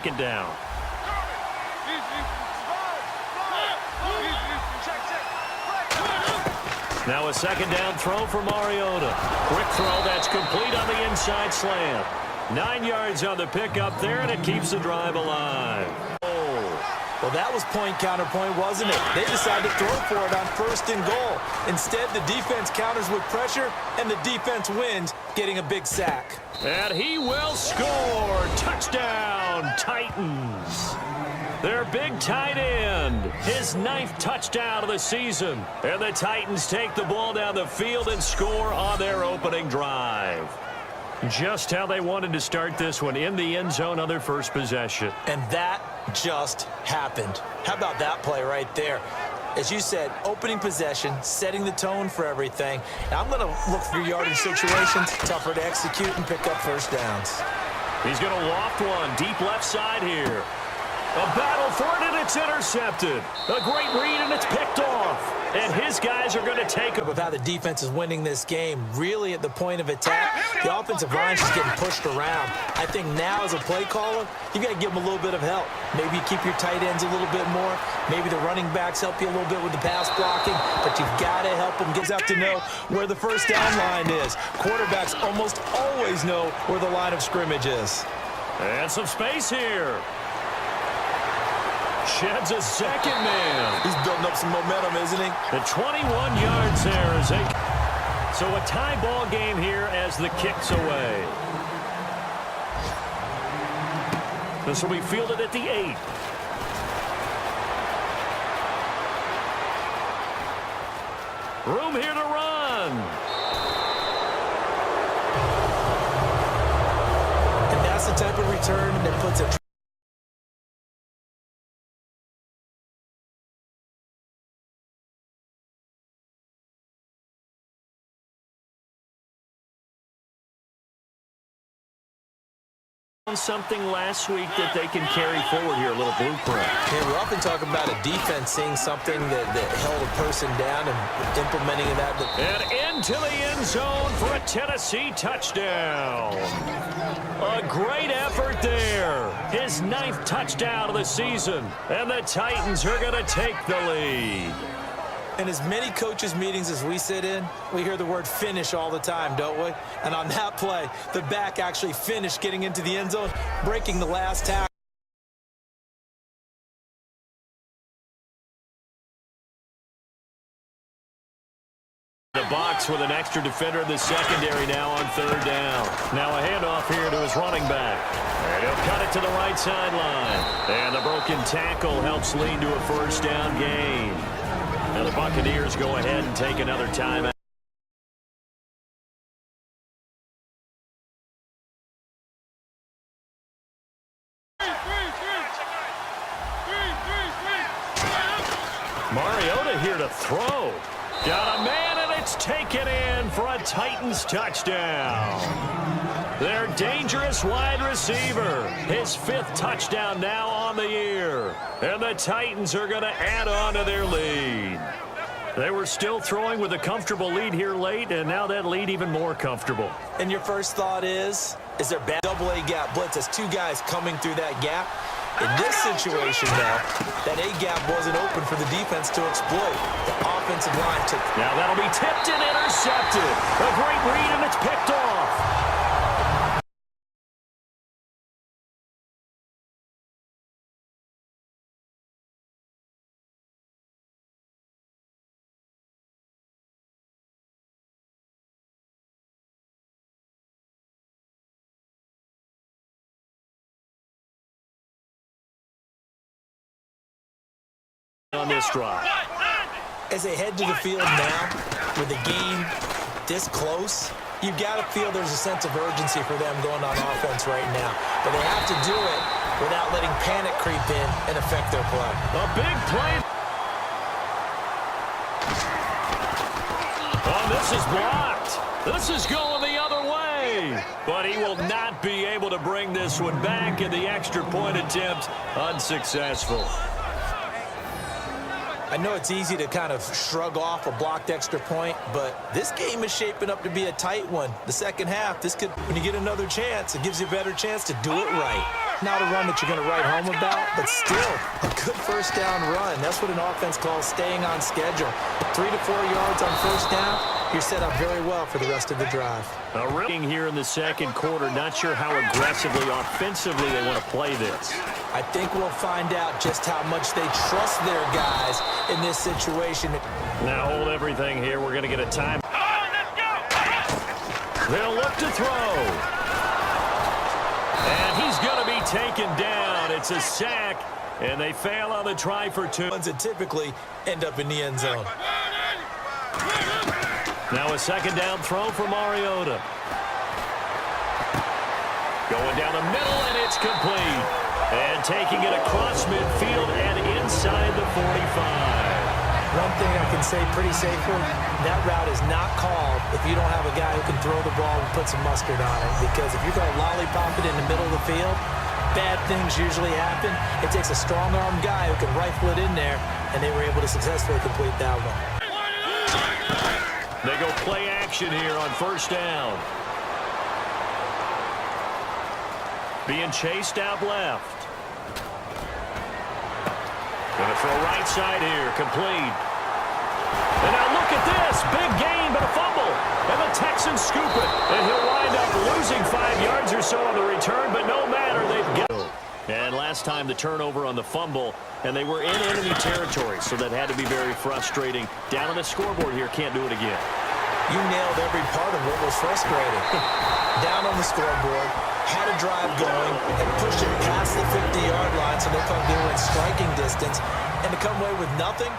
second down. Now a second down throw for Mariota. Quick throw that's complete on the inside slant. 9 yards on the pickup there, and it keeps the drive alive. Well, that was point counterpoint, wasn't it? They decided to throw for it on 1st and goal. Instead, the defense counters with pressure, and the defense wins, getting a big sack. And he will score. Touchdown, Titans. Their big tight end, his 9th touchdown of the season. And the Titans take the ball down the field and score on their opening drive. Just how they wanted to start this one, in the end zone on their first possession. And that just happened. How about that play right there? As you said, opening possession, setting the tone for everything. Now I'm going to look for yardage situations, tougher to execute and pick up first downs. He's going to loft one, deep left side here. A battle for it, and it's intercepted. A great read, and it's picked off. And his guys are going to take it. With how the defense is winning this game, really at the point of attack, the offensive line is just getting pushed around. I think now as a play caller, you got to give them a little bit of help. Maybe you keep your tight ends a little bit more. Maybe the running backs help you a little bit with the pass blocking. But you've got to help them. Gives out to know where the first down line is. Quarterbacks almost always know where the line of scrimmage is. And some space here. Sheds a second man. He's building up some momentum, isn't he? The 21 yards there is so a tie ball game here as the kick's away. This will be fielded at the 8. Room here to run. And that's the type of return that puts a something last week that they can carry forward here, a little blueprint. Yeah, we often talk about a defense seeing something that held a person down and implementing that. And into the end zone for a Tennessee touchdown. A great effort there. His 9th touchdown of the season. And the Titans are going to take the lead. In as many coaches' meetings as we sit in, we hear the word finish all the time, don't we? And on that play, the back actually finished getting into the end zone, breaking the last tackle. The box with an extra defender in the secondary now on 3rd down. Now a handoff here to his running back. And he'll cut it to the right sideline. And the broken tackle helps lead to a first down gain. Now the Buccaneers go ahead and take another timeout. Mariota here to throw. Got a man, and it's taken in for a Titans touchdown. Their dangerous wide receiver. His 5th touchdown now on the year. And the Titans are going to add on to their lead. They were still throwing with a comfortable lead here late, and now that lead even more comfortable. And your first thought is there bad double-A gap blitz as 2 guys coming through that gap? In this situation, though, that A gap wasn't open for the defense to exploit. The offensive line took. Now that'll be tipped and intercepted. A great read, and it's picked off. On this drive. As they head to the field now, with the game this close, you've got to feel there's a sense of urgency for them going on offense right now. But they have to do it without letting panic creep in and affect their play. A big play. Oh, this is blocked. This is going the other way. But he will not be able to bring this one back, and the extra point attempt unsuccessful. I know it's easy to kind of shrug off a blocked extra point, but this game is shaping up to be a tight one. The second half, when you get another chance, it gives you a better chance to do it right. Not a run that you're going to write home about, but still a good first down run. That's what an offense calls staying on schedule. 3 to 4 yards on first down, you're set up very well for the rest of the drive. A ring here in the second quarter. Not sure how aggressively, offensively they want to play this. I think we'll find out just how much they trust their guys in this situation. Now hold everything here. We're going to get a time. They'll look to throw. And he's going to be taken down. It's a sack, and they fail on the try for 2. Ones that typically end up in the end zone. Now a second down throw for Mariota. Going down the middle, and it's complete. And taking it across midfield and inside the 45. One thing I can say pretty safely, that route is not called if you don't have a guy who can throw the ball and put some mustard on it. Because if you're going to lollipop it in the middle of the field, bad things usually happen. It takes a strong-armed guy who can rifle it in there, and they were able to successfully complete that one. They go play action here on first down. Being chased out left. Gonna throw right side here, complete. And now look at this, big gain, but a fumble. And the Texans scoop it, and he'll wind up losing 5 yards or so on the return, but no matter, they've got it. And last time the turnover on the fumble, and they were in enemy territory, so that had to be very frustrating. Down on the scoreboard here, can't do it again. You nailed every part of what was frustrating. Down on the scoreboard, had a drive going, and pushed it past the 50-yard line so they thought they were in striking distance. And to come away with nothing,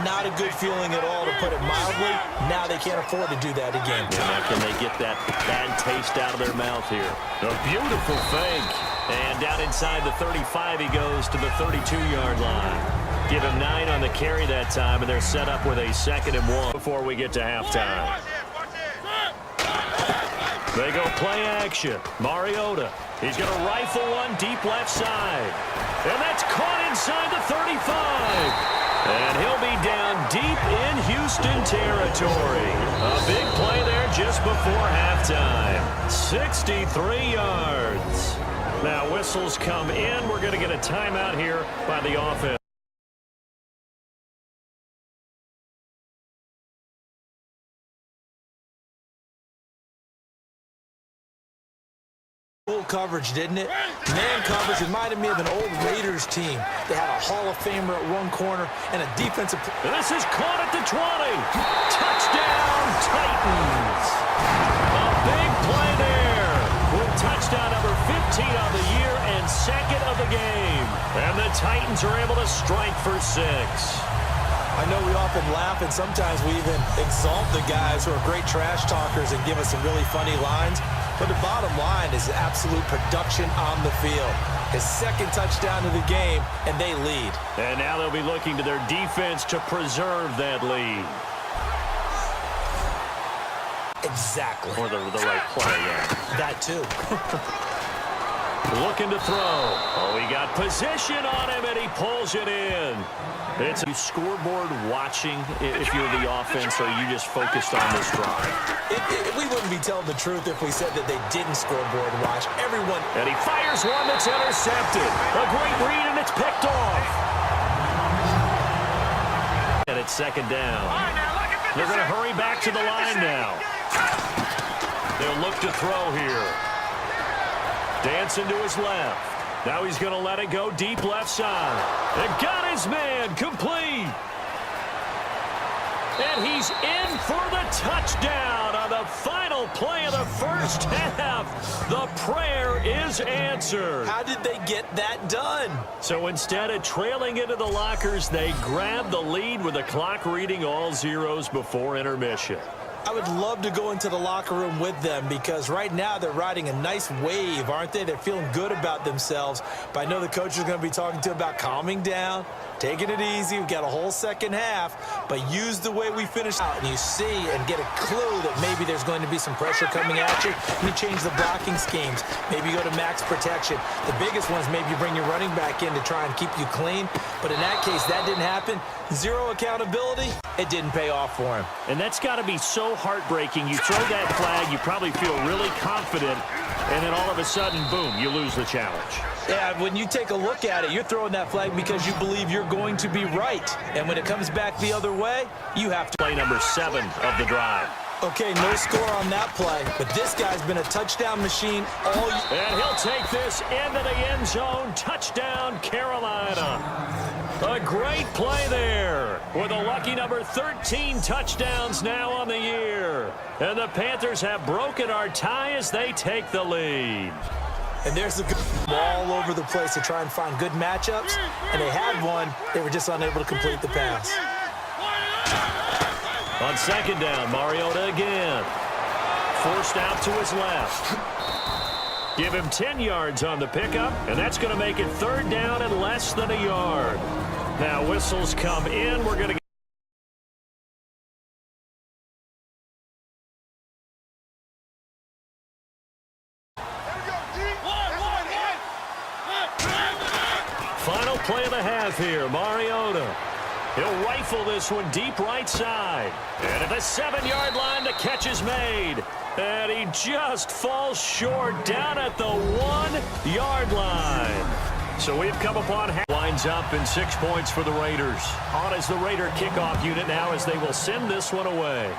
not a good feeling at all, to put it mildly. Now they can't afford to do that again. Yeah, now can they get that bad taste out of their mouth here? A beautiful fake. And down inside the 35, he goes to the 32-yard line. Give him 9 on the carry that time, and they're set up with a 2nd and 1 before we get to halftime. They go play action. Mariota. He's going to rifle one deep left side. And that's caught inside the 35. And he'll be down deep in Houston territory. A big play there just before halftime. 63 yards. Now whistles come in. We're going to get a timeout here by the offense. Coverage, didn't it? Man coverage reminded me of an old Raiders team. They had a Hall of Famer at one corner and a defensive... This is caught at the 20. Touchdown, Titans. A big play there with touchdown number 15 on the year and 2nd of the game. And the Titans are able to strike for 6. I know we often laugh, and sometimes we even exalt the guys who are great trash talkers and give us some really funny lines. But the bottom line is absolute production on the field. His 2nd touchdown of the game, and they lead. And now they'll be looking to their defense to preserve that lead. Exactly. Or the right play, yeah. That too. Looking to throw. Oh, he got position on him, and he pulls it in. It's a scoreboard watching if you're the offense, or you just focused on this drive. We wouldn't be telling the truth if we said that they didn't scoreboard watch. Everyone. And he fires one that's intercepted. A great read, and it's picked off. And it's 2nd down. They're going to hurry back to the line now. They'll look to throw here. Dancing to his left. Now he's going to let it go deep left side. And got his man, complete. And he's in for the touchdown on the final play of the first half. The prayer is answered. How did they get that done? So instead of trailing into the lockers, they grab the lead with the clock reading all zeros before intermission. I would love to go into the locker room with them, because right now they're riding a nice wave, aren't they? They're feeling good about themselves. But I know the coach is going to be talking to about calming down, taking it easy. We've got a whole second half, but use the way we finish out, and you see and get a clue that maybe there's going to be some pressure coming at you. You change the blocking schemes. Maybe you go to max protection. The biggest one is maybe you bring your running back in to try and keep you clean. But in that case, that didn't happen. Zero accountability. It didn't pay off for him. And that's got to be so heartbreaking. You throw that flag, you probably feel really confident, and then all of a sudden, boom, you lose the challenge. Yeah, when you take a look at it, you're throwing that flag because you believe you're going to be right. And when it comes back the other way, you have to. Play number 7 of the drive. Okay, no score on that play, but this guy's been a touchdown machine all year. And he'll take this into the end zone. Touchdown, Carolina. A great play there with a lucky number 13 touchdowns now on the year. And the Panthers have broken our tie as they take the lead. And there's a good all over the place to try and find good matchups. And they had one. They were just unable to complete the pass. On second down, Mariota again. Forced out to his left. Give him 10 yards on the pickup, and that's going to make it third down and less than a yard. Now whistles come in. We're going to final play of the half here, Mariota. He'll rifle this one deep right side. And at the 7-yard line, the catch is made. And he just falls short down at the 1-yard line. So we've come upon half. Winds up in 6 points for the Raiders. On as the Raider kickoff unit now as they will send this one away.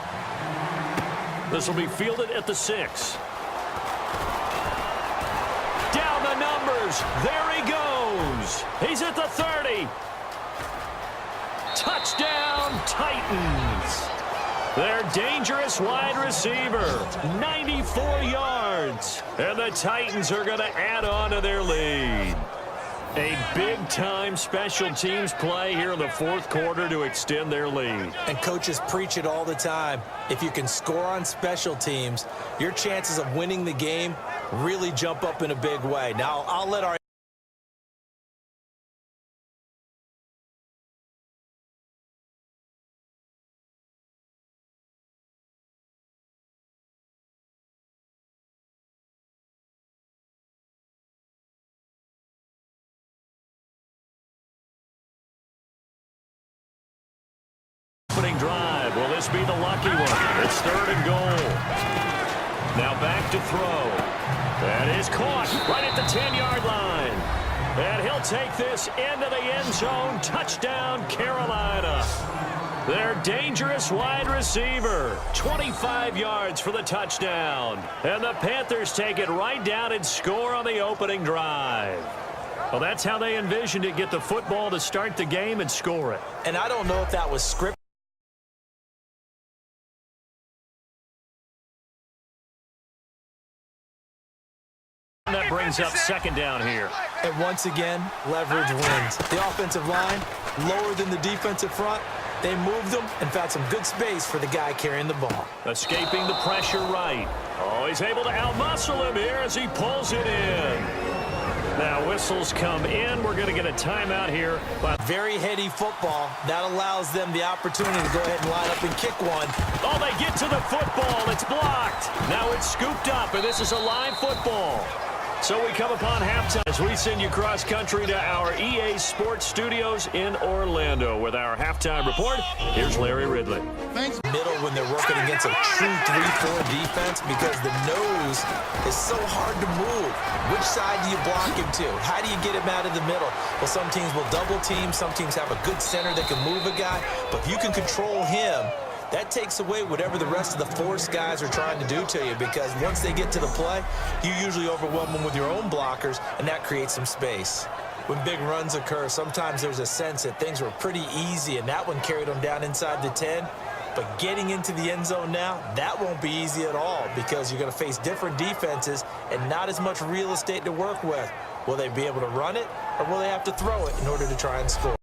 This will be fielded at the 6. Down the numbers. There he goes. He's at the 30. Touchdown, Titans. Their dangerous wide receiver, 94 yards. And the Titans are going to add on to their lead. A big-time special teams play here in the fourth quarter to extend their lead. And coaches preach it all the time. If you can score on special teams, your chances of winning the game really jump up in a big way. Now, I'll let our drive. Will this be the lucky one? It's third and goal. Now back to throw. That is caught right at the 10-yard line. And he'll take this into the end zone. Touchdown, Carolina. Their dangerous wide receiver. 25 yards for the touchdown. And the Panthers take it right down and score on the opening drive. Well, that's how they envisioned it. Get the football to start the game and score it. And I don't know if that was scripted. That brings up second down here. And once again, leverage wins. The offensive line, lower than the defensive front. They moved them and found some good space for the guy carrying the ball. Escaping the pressure right. Oh, he's able to outmuscle him here as he pulls it in. Now whistles come in. We're going to get a timeout here. But very heady football. That allows them the opportunity to go ahead and line up and kick one. Oh, they get to the football. It's blocked. Now it's scooped up, and this is a live football. So we come upon halftime as we send you cross-country to our EA Sports Studios in Orlando with our halftime report. Here's Larry Ridley. Thanks. Middle when they're working against a true 3-4 defense because the nose is so hard to move. Which side do you block him to? How do you get him out of the middle? Well, some teams will double team. Some teams have a good center that can move a guy. But if you can control him, that takes away whatever the rest of the force guys are trying to do to you, because once they get to the play, you usually overwhelm them with your own blockers, and that creates some space. When big runs occur, sometimes there's a sense that things were pretty easy, and that one carried them down inside the 10. But getting into the end zone now, that won't be easy at all, because you're going to face different defenses and not as much real estate to work with. Will they be able to run it, or will they have to throw it in order to try and score?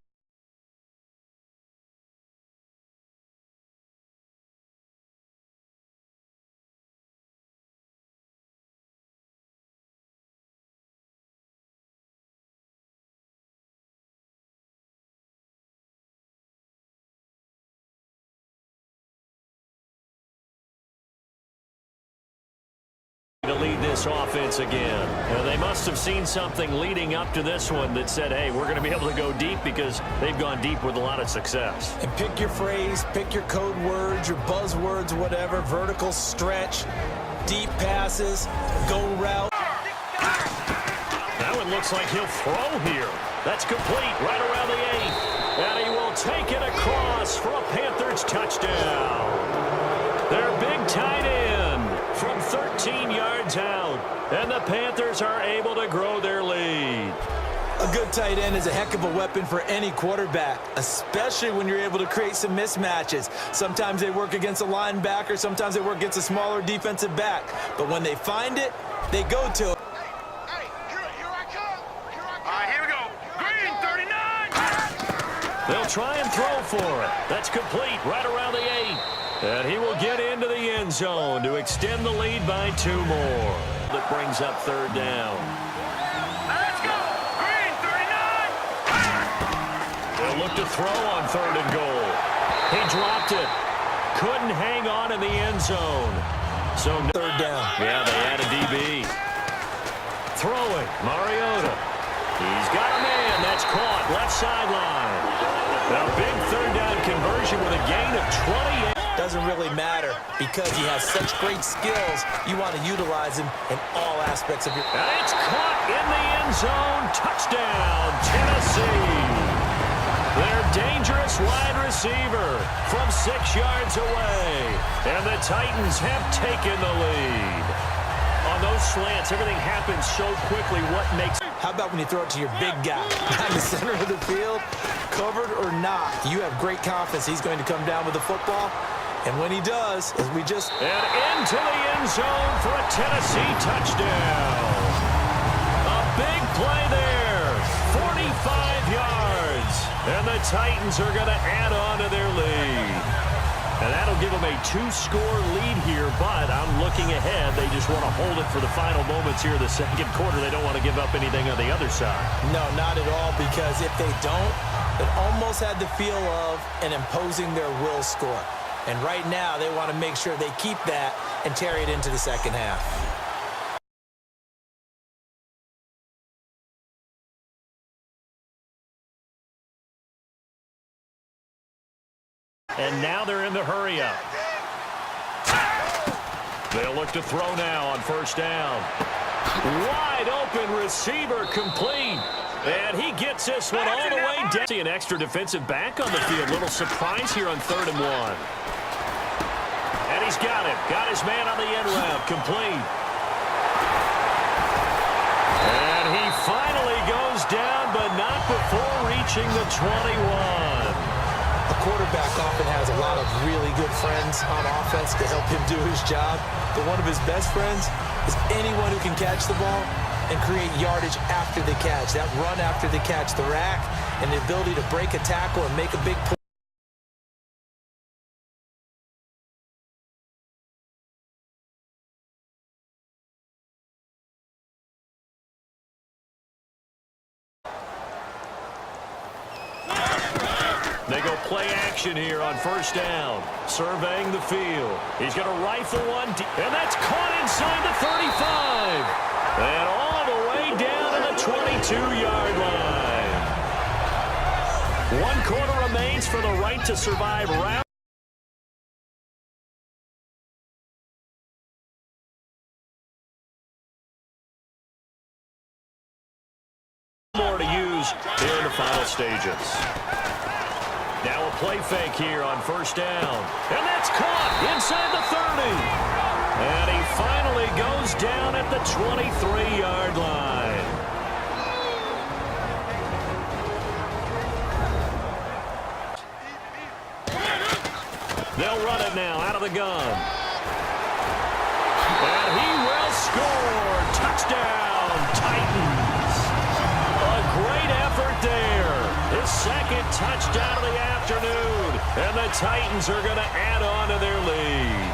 To lead this offense again. And they must have seen something leading up to this one that said, hey, we're going to be able to go deep, because they've gone deep with a lot of success. And pick your phrase, pick your code words, your buzzwords, whatever. Vertical stretch, deep passes, go route. looks like he'll throw here. That's complete right around the 8. And he will take it across for a Panthers touchdown. Their big tight end from 13 yards out. And the Panthers are able to grow their lead. A good tight end is a heck of a weapon for any quarterback, especially when you're able to create some mismatches. Sometimes they work against a linebacker, sometimes they work against a smaller defensive back. But when they find it, they go to it. Hey, here I come. All right, here we go. Green, 39. They'll try and throw for it. That's complete right around the 8. And he will get into the end zone to extend the lead by 2 more. That brings up 3rd down. Now let's go. Green, 39. They'll look to throw on 3rd and goal. He dropped it. Couldn't hang on in the end zone. So 3rd down. Yeah, they had a DB. Throwing, Mariota. He's got a man. That's caught. Left sideline. A big 3rd down conversion with a gain of 28. Doesn't really matter because he has such great skills. You want to utilize him in all aspects of your... And it's caught in the end zone. Touchdown, Tennessee. Their dangerous wide receiver from 6 yards away. And the Titans have taken the lead. On those slants, everything happens so quickly. What makes... How about when you throw it to your big guy down the center of the field? Covered or not, you have great confidence he's going to come down with the football. And when he does, as we just... And into the end zone for a Tennessee touchdown. A big play there. 45 yards. And the Titans are going to add on to their lead. And that'll give them a 2-score lead here, but I'm looking ahead. They just want to hold it for the final moments here in the 2nd quarter. They don't want to give up anything on the other side. No, not at all, because if they don't, it almost had the feel of an imposing their will score. And right now, they want to make sure they keep that and carry it into the 2nd half. And now they're in the hurry-up. They'll look to throw now on 1st down. Wide open receiver complete. And he gets this one all the way down. See an extra defensive back on the field. Little surprise here on 3rd and 1. And he's got it. Got his man on the end route. Complete. And he finally goes down, but not before reaching the 21. A quarterback often has a lot of really good friends on offense to help him do his job. But one of his best friends is anyone who can catch the ball and create yardage after the catch. That run after the catch, the rack, and the ability to break a tackle and make a big play. They go play action here on 1st down. Surveying the field. He's going to rifle one, and that's caught inside the 35. And all the way down to the 22-yard line. 1 quarter remains for the right to survive round. More to use here in the final stages. Now a play fake here on 1st down. And that's caught inside the 30. And he finally goes down at the 23-yard line. They'll run it now out of the gun. And he will score. Touchdown, Titans. A great effort there. His 2nd touchdown of the afternoon. And the Titans are going to add on to their lead.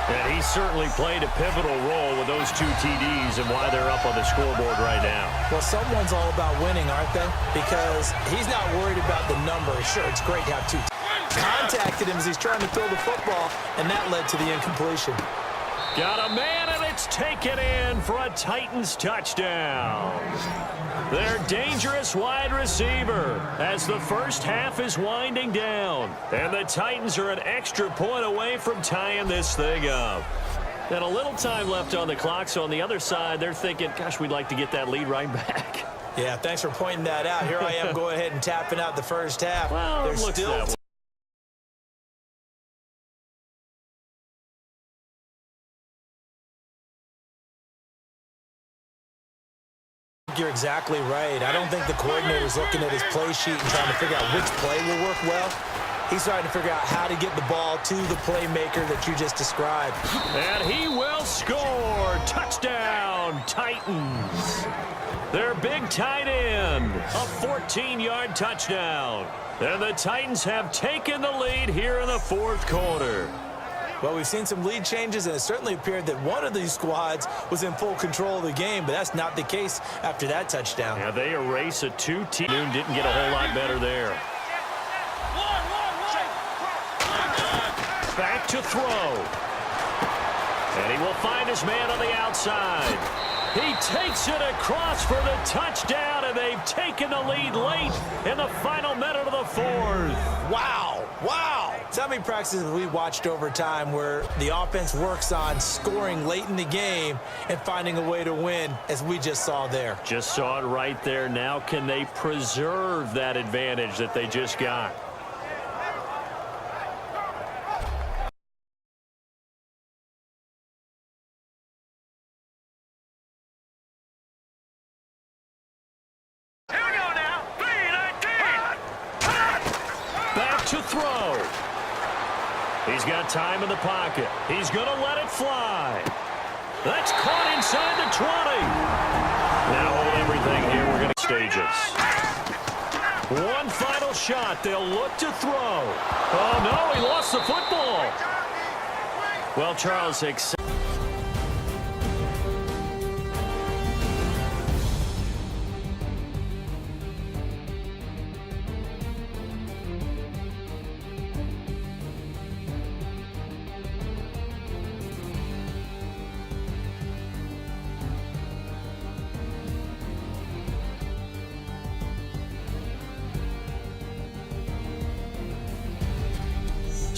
And he certainly played a pivotal role with those 2 TDs and why they're up on the scoreboard right now. Well, someone's all about winning, aren't they? Because he's not worried about the number. Sure, it's great to have 2 contacted him as he's trying to throw the football, and that led to the incompletion. Got a man, and it's taken in for a Titans touchdown. Their dangerous wide receiver as the 1st half is winding down. And the Titans are an extra point away from tying this thing up. And a little time left on the clock, so on the other side, they're thinking, gosh, we'd like to get that lead right back. Yeah, thanks for pointing that out. Here I am going ahead and tapping out the first half. Well, There's it looks still that way. You're exactly right. I don't think the coordinator's looking at his play sheet and trying to figure out which play will work well. He's trying to figure out how to get the ball to the playmaker that you just described. And he will score. Touchdown, Titans. Their big tight end, a 14-yard touchdown. And the Titans have taken the lead here in the fourth quarter. Well, we've seen some lead changes, and it certainly appeared that one of these squads was in full control of the game, but that's not the case after that touchdown. Yeah, they erase a two-team. Didn't get a whole lot better there. Back to throw. And he will find his man on the outside. He takes it across for the touchdown, and they've taken the lead late in the final minute of the fourth. Wow, wow. So how many practices we watched over time where the offense works on scoring late in the game and finding a way to win, as we just saw there. Just saw it right there. Now can they preserve that advantage that they just got? Back to throw. He's got time in the pocket. He's going to let it fly. That's caught inside the 20. Now hold everything here. We're going to stages. One final shot. They'll look to throw. Oh, no, he lost the football. Well, Charles,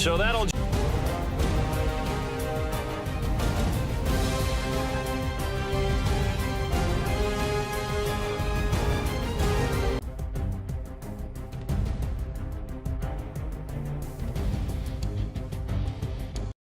so that'll